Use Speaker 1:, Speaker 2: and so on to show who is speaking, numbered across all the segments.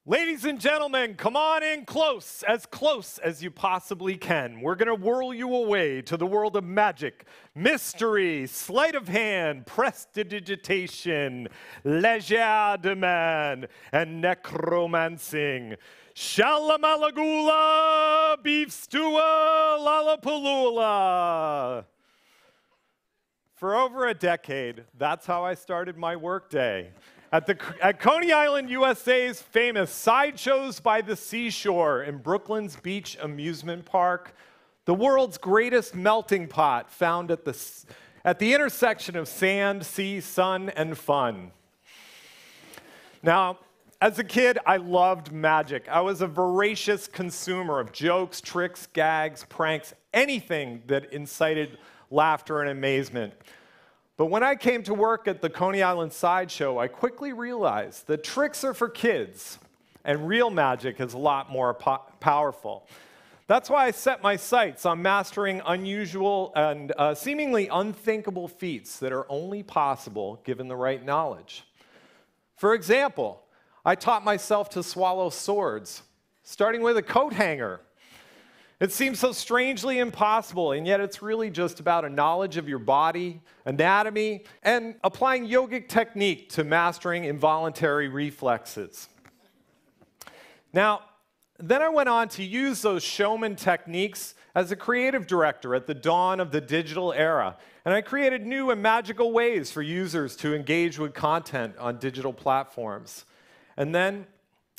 Speaker 1: Ladies and gentlemen, come on in close as you possibly can. We're going to whirl you away to the world of magic, mystery, sleight of hand, prestidigitation, legerdemain, and necromancing. Shalamalagula, beef stewa, lollapaloola. For over a decade, that's how I started my workday. At Coney Island, USA's famous Sideshows by the Seashore in Brooklyn's Beach Amusement Park, the world's greatest melting pot found at the intersection of sand, sea, sun, and fun. Now, as a kid, I loved magic. I was a voracious consumer of jokes, tricks, gags, pranks, anything that incited laughter and amazement. But when I came to work at the Coney Island Sideshow, I quickly realized that tricks are for kids, and real magic is a lot more powerful. That's why I set my sights on mastering unusual and seemingly unthinkable feats that are only possible given the right knowledge. For example, I taught myself to swallow swords, starting with a coat hanger. It seems so strangely impossible, and yet it's really just about a knowledge of your body, anatomy, and applying yogic technique to mastering involuntary reflexes. Now, then I went on to use those showman techniques as a creative director at the dawn of the digital era, and I created new and magical ways for users to engage with content on digital platforms. And then,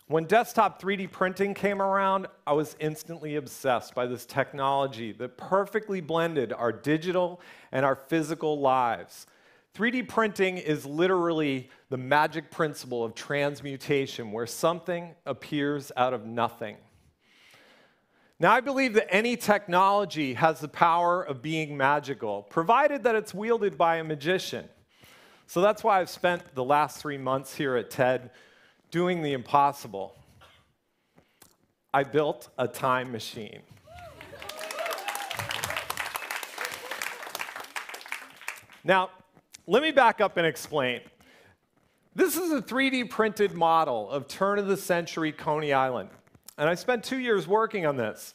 Speaker 1: when desktop 3D printing came around, I was instantly obsessed by this technology that perfectly blended our digital and our physical lives. 3D printing is literally the magic principle of transmutation, where something appears out of nothing. Now, I believe that any technology has the power of being magical, provided that it's wielded by a magician. So that's why I've spent the last 3 months here at TED doing the impossible. I built a time machine. Now, let me back up and explain. This is a 3D printed model of turn-of-the-century Coney Island, and I spent 2 years working on this.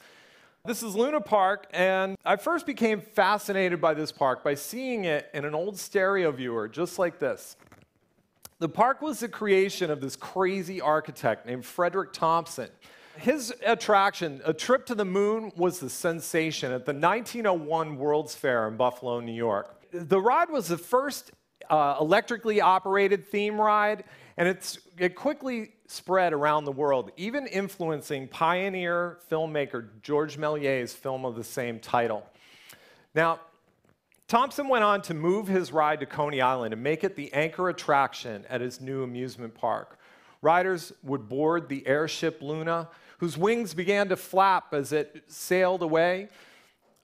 Speaker 1: This is Luna Park, and I first became fascinated by this park by seeing it in an old stereo viewer just like this. The park was the creation of this crazy architect named Fred Thompson. His attraction, a trip to the moon, was the sensation at the 1901 World's Fair in Buffalo, New York. The ride was the first electrically operated theme ride, and it quickly spread around the world, even influencing pioneer filmmaker George Méliès's film of the same title. Now, Thompson went on to move his ride to Coney Island and make it the anchor attraction at his new amusement park. Riders would board the airship Luna, whose wings began to flap as it sailed away.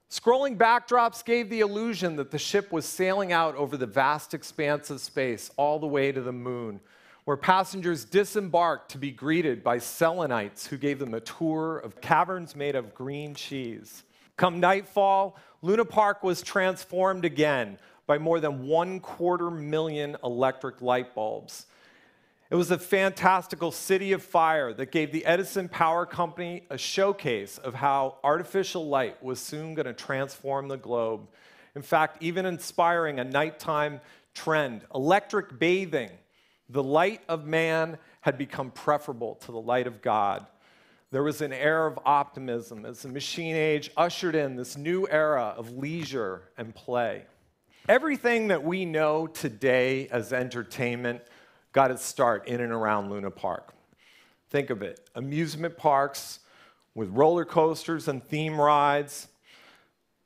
Speaker 1: Scrolling backdrops gave the illusion that the ship was sailing out over the vast expanse of space all the way to the moon, where passengers disembarked to be greeted by Selenites who gave them a tour of caverns made of green cheese. Come nightfall, Luna Park was transformed again by more than 250,000 electric light bulbs. It was a fantastical city of fire that gave the Edison Power Company a showcase of how artificial light was soon going to transform the globe. In fact, even inspiring a nighttime trend, electric bathing. The light of man had become preferable to the light of God. There was an air of optimism as the machine age ushered in this new era of leisure and play. Everything that we know today as entertainment got its start in and around Luna Park. Think of it, amusement parks with roller coasters and theme rides.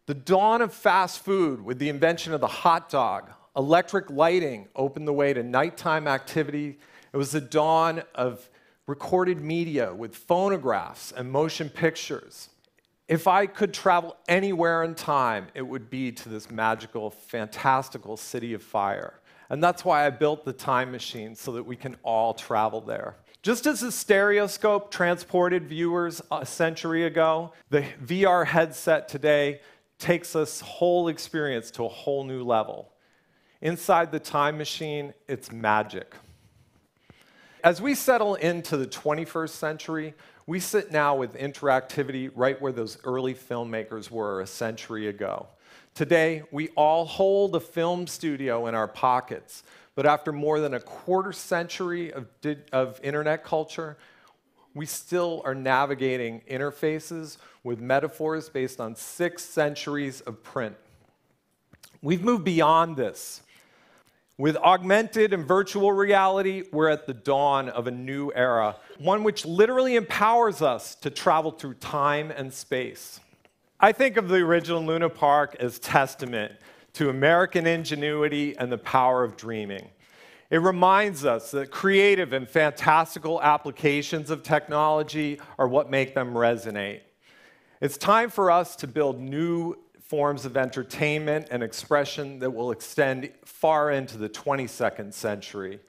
Speaker 1: The dawn of fast food with the invention of the hot dog. Electric lighting opened the way to nighttime activity. It was the dawn of recorded media with phonographs and motion pictures. If I could travel anywhere in time, it would be to this magical, fantastical city of fire. And that's why I built the time machine, so that we can all travel there. Just as the stereoscope transported viewers a century ago, the VR headset today takes this whole experience to a whole new level. Inside the time machine, it's magic. As we settle into the 21st century, we sit now with interactivity right where those early filmmakers were a century ago. Today, we all hold a film studio in our pockets, but after more than a quarter century of internet culture, we still are navigating interfaces with metaphors based on 6 centuries of print. We've moved beyond this. With augmented and virtual reality, we're at the dawn of a new era, one which literally empowers us to travel through time and space. I think of the original Luna Park as testament to American ingenuity and the power of dreaming. It reminds us that creative and fantastical applications of technology are what make them resonate. It's time for us to build new forms of entertainment and expression that will extend far into the 22nd century.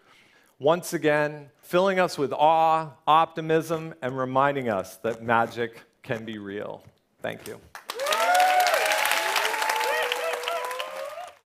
Speaker 1: Once again, filling us with awe, optimism, and reminding us that magic can be real. Thank you.